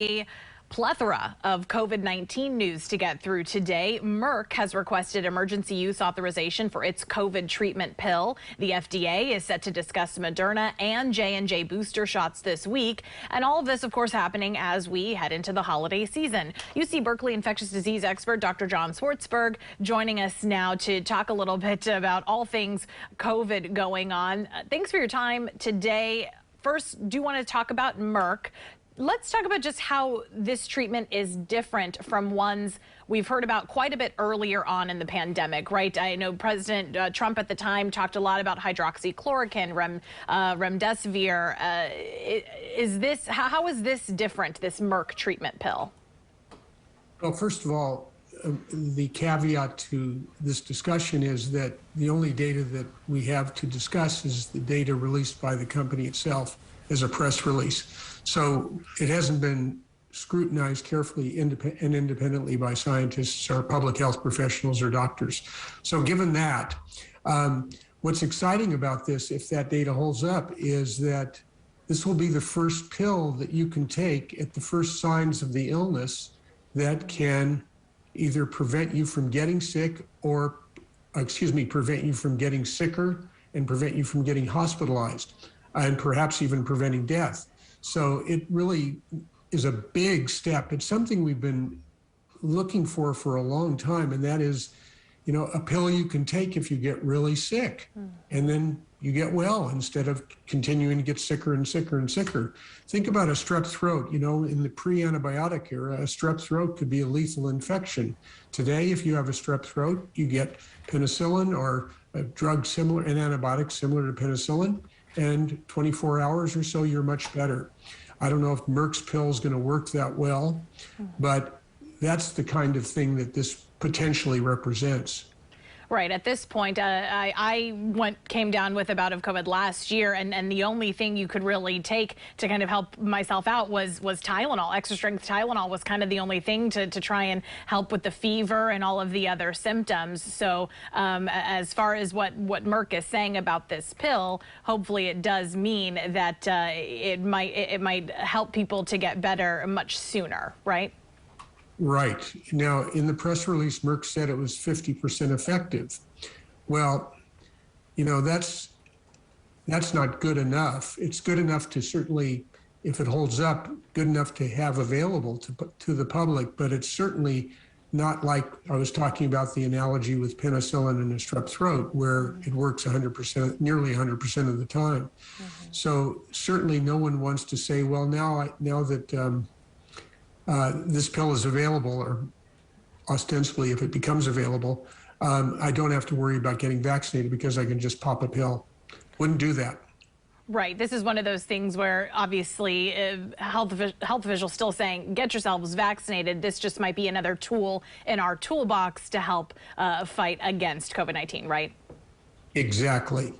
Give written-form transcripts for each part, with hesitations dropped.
A plethora of COVID-19 news to get through today. Merck has requested emergency use authorization for its COVID treatment pill. The FDA is set to discuss Moderna and J&J booster shots this week. And all of this, of course, happening as we head into the holiday season. UC Berkeley infectious disease expert Dr. Swartzberg joining us now to talk a little bit about all things COVID going on. Thanks for your time today. First, do you want to talk about Merck? Let's talk about just how this treatment is different from ones we've heard about quite a bit earlier on in the pandemic, right? I know President Trump at the time talked a lot about hydroxychloroquine, remdesivir. How is this different, this Merck treatment pill? Well, first of all, the caveat to this discussion is that the only data that we have to discuss is the data released by the company itself as a press release. So it hasn't been scrutinized carefully and independently by scientists or public health professionals or doctors. So given that, what's exciting about this, if that data holds up, is that this will be the first pill that you can take at the first signs of the illness that can either prevent you from getting sick or, prevent you from getting sicker and prevent you from getting hospitalized and perhaps even preventing death. So it really is a big step. It's something we've been looking for a long time, and that is, a pill you can take if you get really sick, and then you get well instead of continuing to get sicker and sicker and sicker. Think about a strep throat. In the pre-antibiotic era, a strep throat could be a lethal infection. Today, if you have a strep throat, you get penicillin or a drug similar, an antibiotic similar to penicillin, and 24 hours or so, you're much better. I don't know if Merck's pill is going to work that well, but that's the kind of thing that this potentially represents. Right. At this point, I came down with a bout of COVID last year, and the only thing you could really take to kind of help myself out was Tylenol. Extra strength Tylenol was kind of the only thing to try and help with the fever and all of the other symptoms. So as far as what Merck is saying about this pill, hopefully it does mean that it might help people to get better much sooner, right? Right. Now, in the press release, Merck said it was 50% effective. Well, that's not good enough. It's good enough to certainly, if it holds up, good enough to have available to the public, but it's certainly not like I was talking about the analogy with penicillin and a strep throat, where it works 100%, nearly 100% of the time. So certainly no one wants to say, well, now that this pill is available, or ostensibly if it becomes available, I don't have to worry about getting vaccinated because I can just pop a pill. Wouldn't do that. Right. This is one of those things where obviously health officials still saying get yourselves vaccinated. This just might be another tool in our toolbox to help fight against COVID-19, right? Exactly.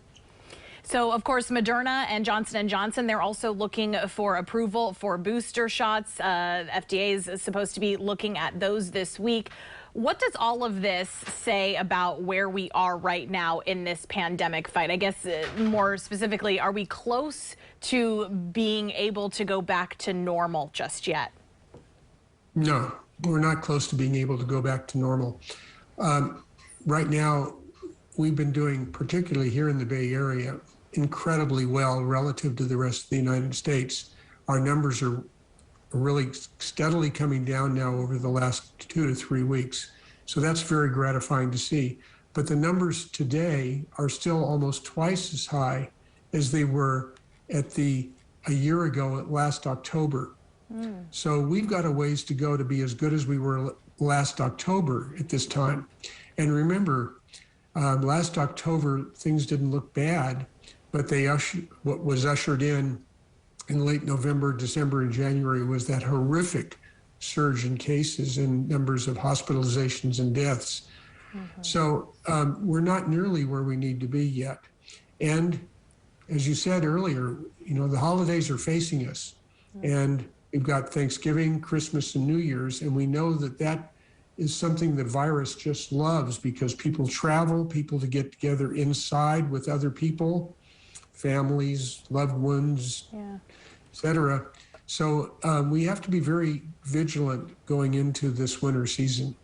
So, of course, Moderna and Johnson & Johnson, they're also looking for approval for booster shots. FDA is supposed to be looking at those this week. What does all of this say about where we are right now in this pandemic fight? I guess more specifically, are we close to being able to go back to normal just yet? No, we're not close to being able to go back to normal. Right now, we've been doing, particularly here in the Bay Area, incredibly well relative to the rest of the United States. Our numbers are really steadily coming down now over the last 2 to 3 weeks. So that's very gratifying to see. But the numbers today are still almost twice as high as they were a year ago at last October. So we've got a ways to go to be as good as we were last October at this time. And remember, last October, things didn't look bad, but what was ushered in late November, December, and January was that horrific surge in cases and numbers of hospitalizations and deaths. So we're not nearly where we need to be yet. And as you said earlier, the holidays are facing us. And we've got Thanksgiving, Christmas, and New Year's, and we know that is something the virus just loves because people travel, people to get together inside with other people, families, loved ones, etc. So we have to be very vigilant going into this winter season.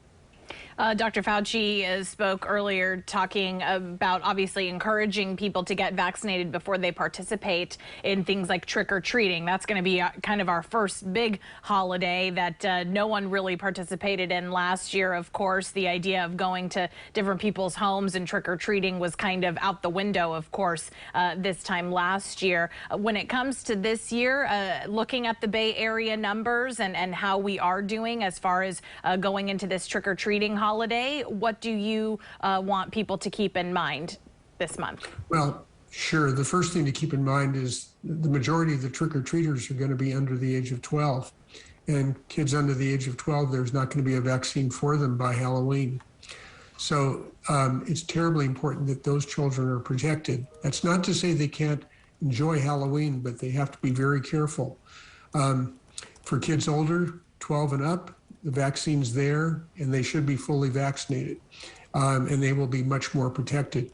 Dr. Fauci spoke earlier talking about obviously encouraging people to get vaccinated before they participate in things like trick-or-treating. That's going to be kind of our first big holiday that no one really participated in last year. Of course, the idea of going to different people's homes and trick-or-treating was kind of out the window, of course, this time last year. When it comes to this year, looking at the Bay Area numbers and how we are doing as far as going into this trick-or-treating holiday, what do you want people to keep in mind this month? Well, sure. The first thing to keep in mind is the majority of the trick-or-treaters are going to be under the age of 12. And kids under the age of 12, there's not going to be a vaccine for them by Halloween. So it's terribly important that those children are protected. That's not to say they can't enjoy Halloween, but they have to be very careful. For kids older, 12 and up, the vaccine's there, and they should be fully vaccinated, and they will be much more protected.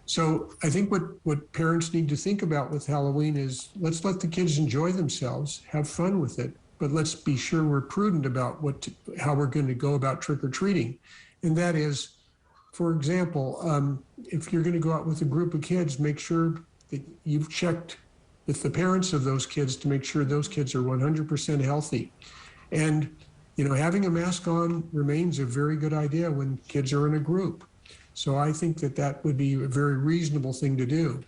So I think what parents need to think about with Halloween is let's let the kids enjoy themselves, have fun with it, but let's be sure we're prudent about how we're going to go about trick-or-treating. And that is, for example, if you're going to go out with a group of kids, make sure that you've checked with the parents of those kids to make sure those kids are 100% healthy. And having a mask on remains a very good idea when kids are in a group. So I think that would be a very reasonable thing to do.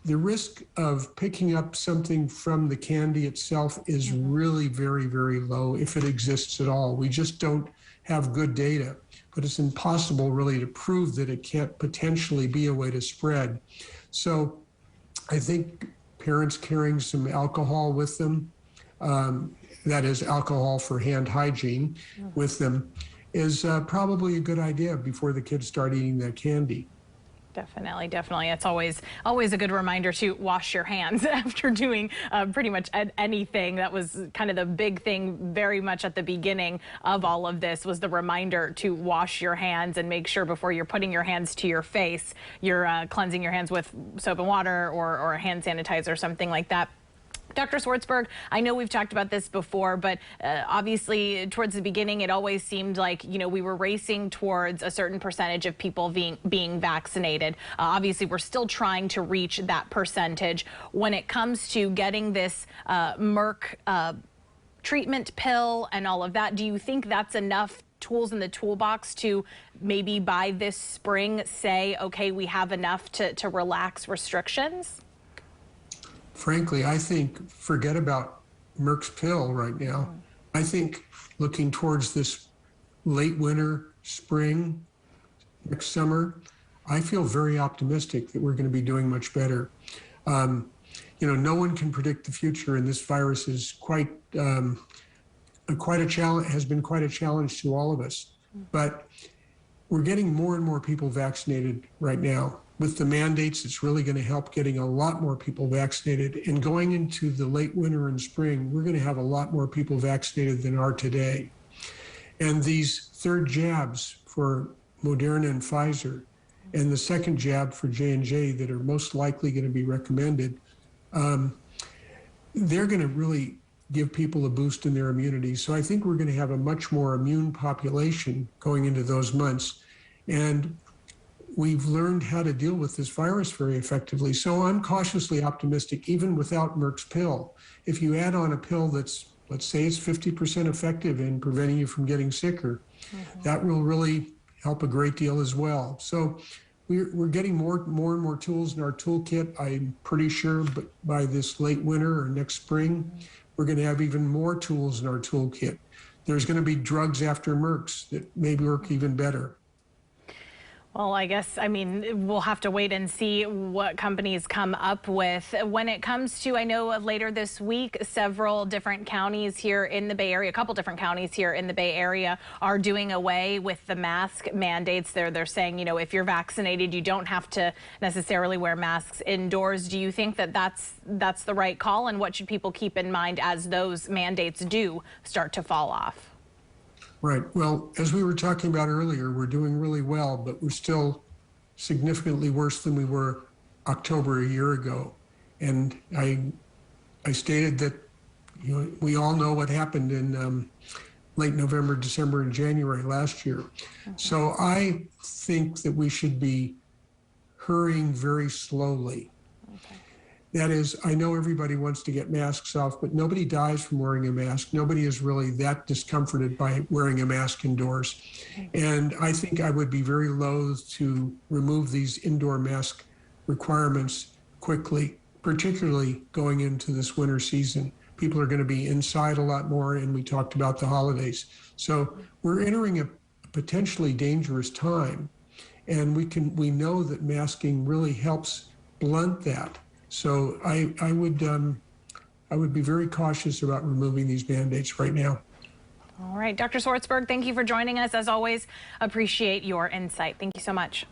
The risk of picking up something from the candy itself is really very, very low, if it exists at all. We just don't have good data, but it's impossible really to prove that it can't potentially be a way to spread. So I think parents carrying some alcohol with them, that is alcohol for hand hygiene with them, is probably a good idea before the kids start eating that candy. Definitely, definitely. It's always a good reminder to wash your hands after doing pretty much anything. That was kind of the big thing very much at the beginning of all of this, was the reminder to wash your hands and make sure before you're putting your hands to your face, you're cleansing your hands with soap and water or a hand sanitizer or something like that. Dr. Swartzberg, I know we've talked about this before, but obviously towards the beginning, it always seemed like, we were racing towards a certain percentage of people being vaccinated. Obviously, we're still trying to reach that percentage. When it comes to getting this Merck treatment pill and all of that, do you think that's enough tools in the toolbox to maybe by this spring say, okay, we have enough to relax restrictions? Frankly, I think forget about Merck's pill right now. I think looking towards this late winter, spring, next summer, I feel very optimistic that we're going to be doing much better. No one can predict the future, and this virus is quite a challenge. Has been quite a challenge to all of us. But we're getting more and more people vaccinated right now. With the mandates, it's really going to help getting a lot more people vaccinated. And going into the late winter and spring, we're going to have a lot more people vaccinated than are today. And these third jabs for Moderna and Pfizer, and the second jab for J&J that are most likely going to be recommended, they're going to really give people a boost in their immunity. So I think we're going to have a much more immune population going into those months. And we've learned how to deal with this virus very effectively. So I'm cautiously optimistic, even without Merck's pill. If you add on a pill that's, let's say it's 50% effective in preventing you from getting sicker, that will really help a great deal as well. So we're getting more and more tools in our toolkit. I'm pretty sure by this late winter or next spring, we're going to have even more tools in our toolkit. There's going to be drugs after Merck's that maybe work even better. Well, I mean, we'll have to wait and see what companies come up with. When it comes to, I know later this week, several different counties here in the Bay Area, a couple different counties here in the Bay Area are doing away with the mask mandates. They're saying, if you're vaccinated, you don't have to necessarily wear masks indoors. Do you think that that's the right call? And what should people keep in mind as those mandates do start to fall off? Right. Well, as we were talking about earlier, we're doing really well, but we're still significantly worse than we were October a year ago. And I stated that we all know what happened in late November, December, and January last year. So I think that we should be hurrying very slowly. That is, I know everybody wants to get masks off, but nobody dies from wearing a mask. Nobody is really that discomforted by wearing a mask indoors. And I think I would be very loath to remove these indoor mask requirements quickly, particularly going into this winter season. People are going to be inside a lot more, and we talked about the holidays. So we're entering a potentially dangerous time, and we know that masking really helps blunt that. So I would be very cautious about removing these mandates right now. All right, Dr. Swartzberg, thank you for joining us. As always, appreciate your insight. Thank you so much.